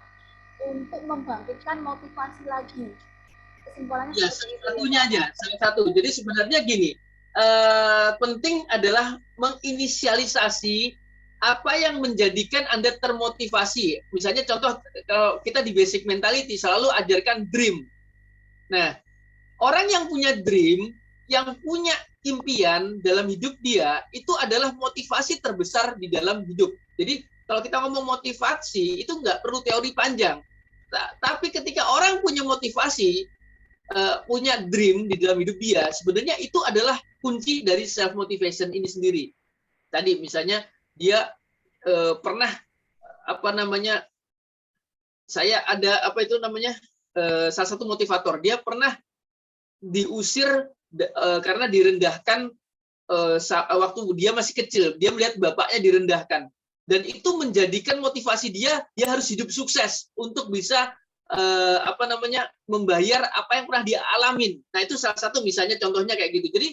untuk membangkitkan motivasi lagi. Kesimpulannya ya, satunya aja, salah satu. Jadi sebenarnya gini, penting adalah menginisialisasi apa yang menjadikan Anda termotivasi. Misalnya contoh kalau kita di basic mentality selalu ajarkan dream. Nah, orang yang punya dream, yang punya impian dalam hidup dia, itu adalah motivasi terbesar di dalam hidup. Jadi kalau kita ngomong motivasi, itu nggak perlu teori panjang. Tapi ketika orang punya motivasi, punya dream di dalam hidup dia, sebenarnya itu adalah kunci dari self motivation ini sendiri. Tadi misalnya dia pernah saya ada salah satu motivator, dia pernah diusir karena direndahkan waktu dia masih kecil. Dia melihat bapaknya direndahkan, dan itu menjadikan motivasi dia harus hidup sukses untuk bisa membayar apa yang pernah dia alamin. Nah itu salah satu misalnya contohnya kayak gitu. Jadi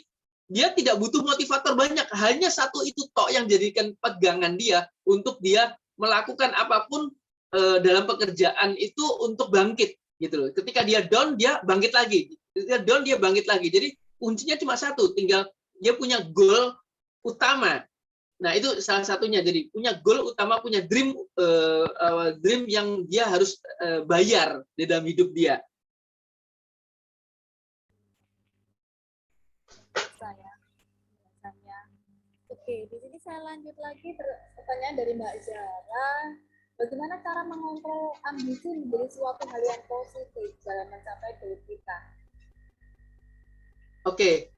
dia tidak butuh motivator banyak, hanya satu itu tok yang jadikan pegangan dia untuk dia melakukan apapun dalam pekerjaan itu untuk bangkit gitu loh. Ketika dia down, dia bangkit lagi. Ketika down, dia bangkit lagi. Jadi kuncinya cuma satu, tinggal dia punya goal utama. Nah itu salah satunya. Jadi punya goal utama, punya dream yang dia harus bayar di dalam hidup dia. Oke, di sini saya lanjut lagi pertanyaan dari Mbak Zara. Bagaimana cara mengontrol ambisi menjadi suatu hal yang positif dalam mencapai goal kita? Oke.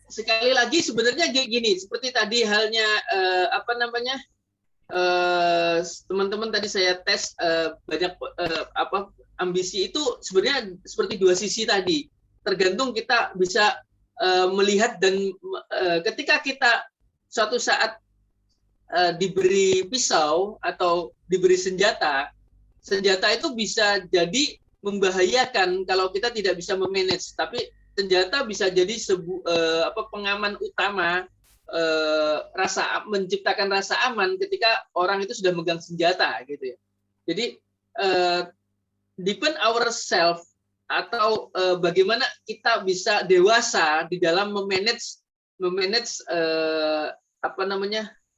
Sekali lagi sebenarnya gini, seperti tadi halnya teman-teman tadi saya tes banyak ambisi itu sebenarnya seperti dua sisi tadi. Tergantung kita bisa melihat dan ketika kita suatu saat diberi pisau atau diberi senjata itu bisa jadi membahayakan kalau kita tidak bisa memanage. Tapi senjata bisa jadi pengaman utama, menciptakan rasa aman ketika orang itu sudah megang senjata gitu ya. Jadi deepen ourselves atau bagaimana kita bisa dewasa di dalam memanage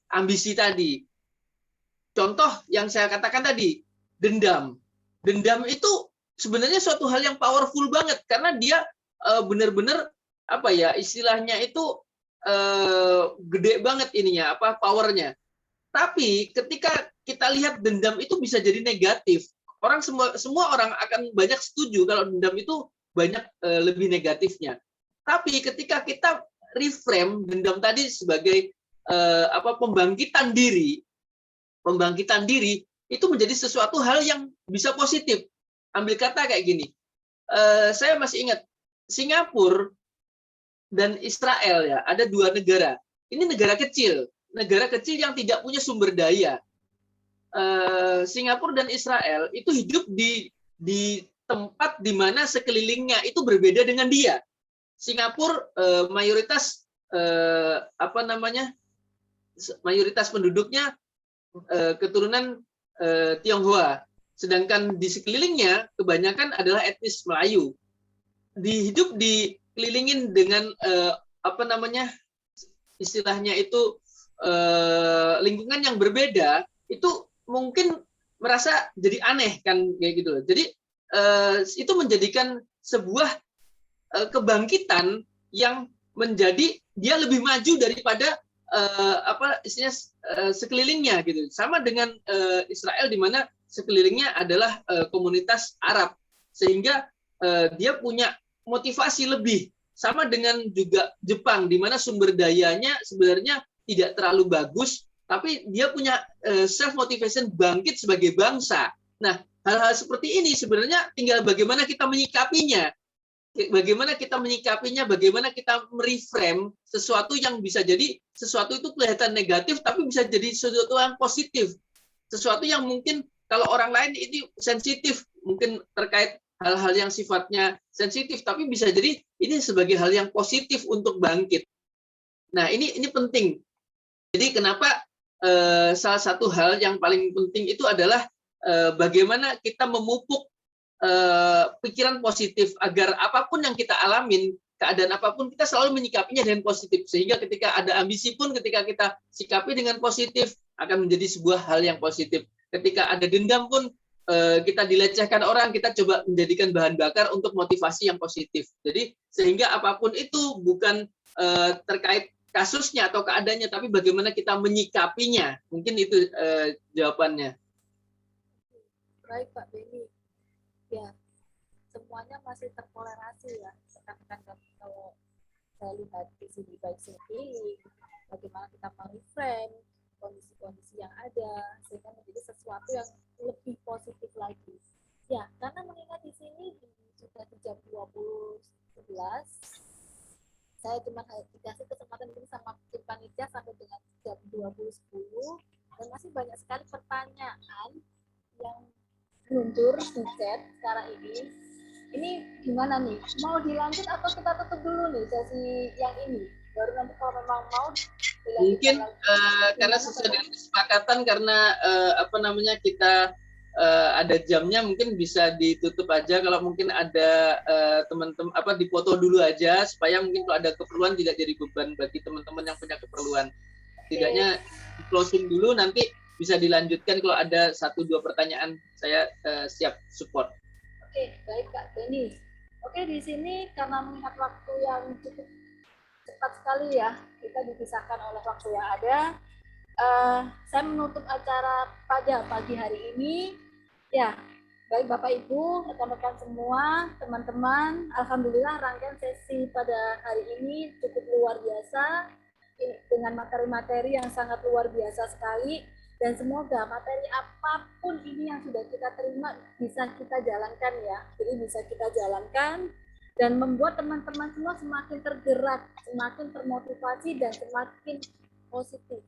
ambisi tadi. Contoh yang saya katakan tadi, dendam. Dendam itu sebenarnya suatu hal yang powerful banget karena dia benar-benar istilahnya itu gede banget ininya, apa powernya. Tapi ketika kita lihat dendam itu bisa jadi negatif. Semua orang akan banyak setuju kalau dendam itu banyak lebih negatifnya. Tapi ketika kita reframe dendam tadi sebagai pembangkitan diri itu menjadi sesuatu hal yang bisa positif. Ambil kata kayak gini. Saya masih ingat Singapura dan Israel ya, ada dua negara. Ini negara kecil yang tidak punya sumber daya. Singapura dan Israel itu hidup di tempat di mana sekelilingnya itu berbeda dengan dia. Singapura mayoritas mayoritas penduduknya keturunan Tionghoa, sedangkan di sekelilingnya kebanyakan adalah etnis Melayu. Hidup dikelilingin dengan istilahnya itu lingkungan yang berbeda, itu mungkin merasa jadi aneh kan kayak gitu loh. Jadi itu menjadikan sebuah kebangkitan yang menjadi dia lebih maju daripada sekelilingnya gitu. Sama dengan Israel di mana sekelilingnya adalah komunitas Arab, sehingga dia punya motivasi lebih. Sama dengan juga Jepang di mana sumber dayanya sebenarnya tidak terlalu bagus, tapi dia punya self motivation bangkit sebagai bangsa. Nah, hal-hal seperti ini sebenarnya tinggal bagaimana kita menyikapinya. Bagaimana kita mereframe sesuatu yang bisa jadi sesuatu itu kelihatan negatif tapi bisa jadi sesuatu yang positif. Sesuatu yang mungkin kalau orang lain itu sensitif, mungkin terkait hal-hal yang sifatnya sensitif, tapi bisa jadi ini sebagai hal yang positif untuk bangkit. Nah, ini penting. Jadi kenapa salah satu hal yang paling penting itu adalah bagaimana kita memupuk pikiran positif agar apapun yang kita alamin, keadaan apapun kita selalu menyikapinya dengan positif, sehingga ketika ada ambisi pun ketika kita sikapi dengan positif akan menjadi sebuah hal yang positif. Ketika ada dendam pun kita dilecehkan orang, kita coba menjadikan bahan bakar untuk motivasi yang positif. Jadi sehingga apapun itu bukan terkait kasusnya atau keadaannya, tapi bagaimana kita menyikapinya. Mungkin itu jawabannya. Baik Pak Beni. Ya, semuanya masih tertolerasi ya. Sekarang kalau saya lihat di sini baik sini, bagaimana kita mereframe kondisi-kondisi yang ada sehingga menjadi sesuatu yang lebih positif lagi. Ya, karena mengingat di sini sudah di jam 20.11, saya cuma dikasih kesempatan ini sama tim panitia sampai dengan jam 20.10 dan masih banyak sekali pertanyaan yang muncul di chat sekarang ini. Ini gimana nih? Mau dilanjut atau kita tutup dulu nih sesi yang ini? Baru nanti kalau memang mau mungkin karena sesuai dengan kesepakatan, karena kita ada jamnya, mungkin bisa ditutup aja. Kalau mungkin ada teman-teman dipoto dulu aja supaya mungkin kalau ada keperluan tidak jadi beban bagi teman-teman yang punya keperluan. Tidaknya di closing dulu, nanti bisa dilanjutkan kalau ada 1-2 pertanyaan, saya siap support. Oke, baik Kak Beni. Oke, di sini karena mengingat waktu yang cukup cepat sekali ya, kita dipisahkan oleh waktu yang ada. Saya menutup acara pada pagi hari ini. Ya, baik Bapak Ibu, rekan-rekan semua, teman-teman, alhamdulillah rangkaian sesi pada hari ini cukup luar biasa dengan materi-materi yang sangat luar biasa sekali. Dan semoga materi apapun ini yang sudah kita terima bisa kita jalankan ya. Jadi bisa kita jalankan dan membuat teman-teman semua semakin tergerak, semakin termotivasi dan semakin positif.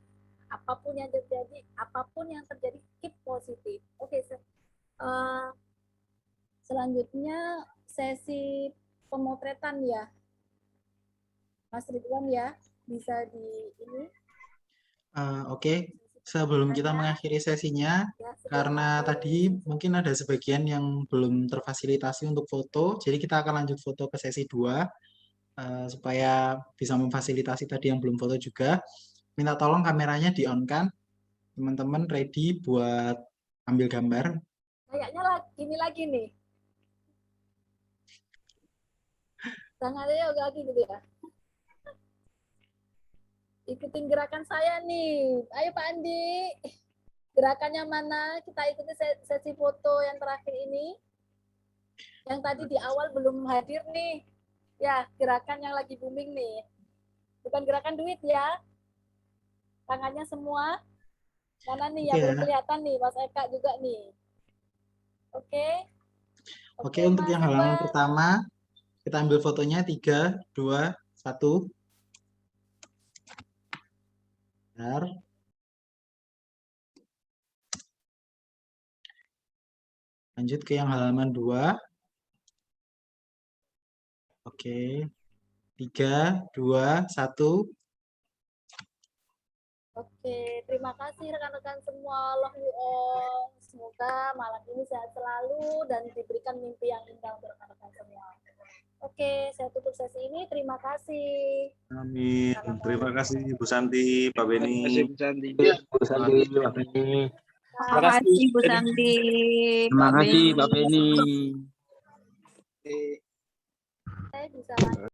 Apapun yang terjadi, keep positif. Oke, selanjutnya sesi pemotretan ya. Mas Ridwan ya, bisa di ini. Oke. Sebelum kita mengakhiri sesinya, karena tadi mungkin ada sebagian yang belum terfasilitasi untuk foto, jadi kita akan lanjut foto ke sesi 2, supaya bisa memfasilitasi tadi yang belum foto juga. Minta tolong kameranya di-on-kan, teman-teman ready buat ambil gambar. Kayaknya gini lagi nih. Tangannya lagi gitu ya. ikutin gerakan saya nih. Ayo Pak Andi. Gerakannya mana? Kita ikuti sesi foto yang terakhir ini. Yang tadi di awal belum hadir nih. Ya, gerakan yang lagi booming nih. Bukan gerakan duit ya. Tangannya semua. Mana nih yang Oke belum ya. kelihatan nih, Mas Eka juga nih. Oke. Oke, untuk Mas yang halaman Iqbal. pertama, kita ambil fotonya 3, 2, 1. Bentar. Lanjut ke yang halaman 2. Oke. 3, 2, 1. Oke, terima kasih rekan-rekan semua. Love you all. Semoga malam ini sehat selalu dan diberikan mimpi yang indah untuk rekan-rekan semua. Oke, saya tutup sesi ini. Terima kasih. Amin. Terima kasih Bu Santi, Pak Terima kasih Beni. Bu Santi. Bu Santi, Pak Beni. Nah, Makasih Bu Santi, Terima Pak kasih Beni. Pak Beni. Oke. saya bisa lanjut.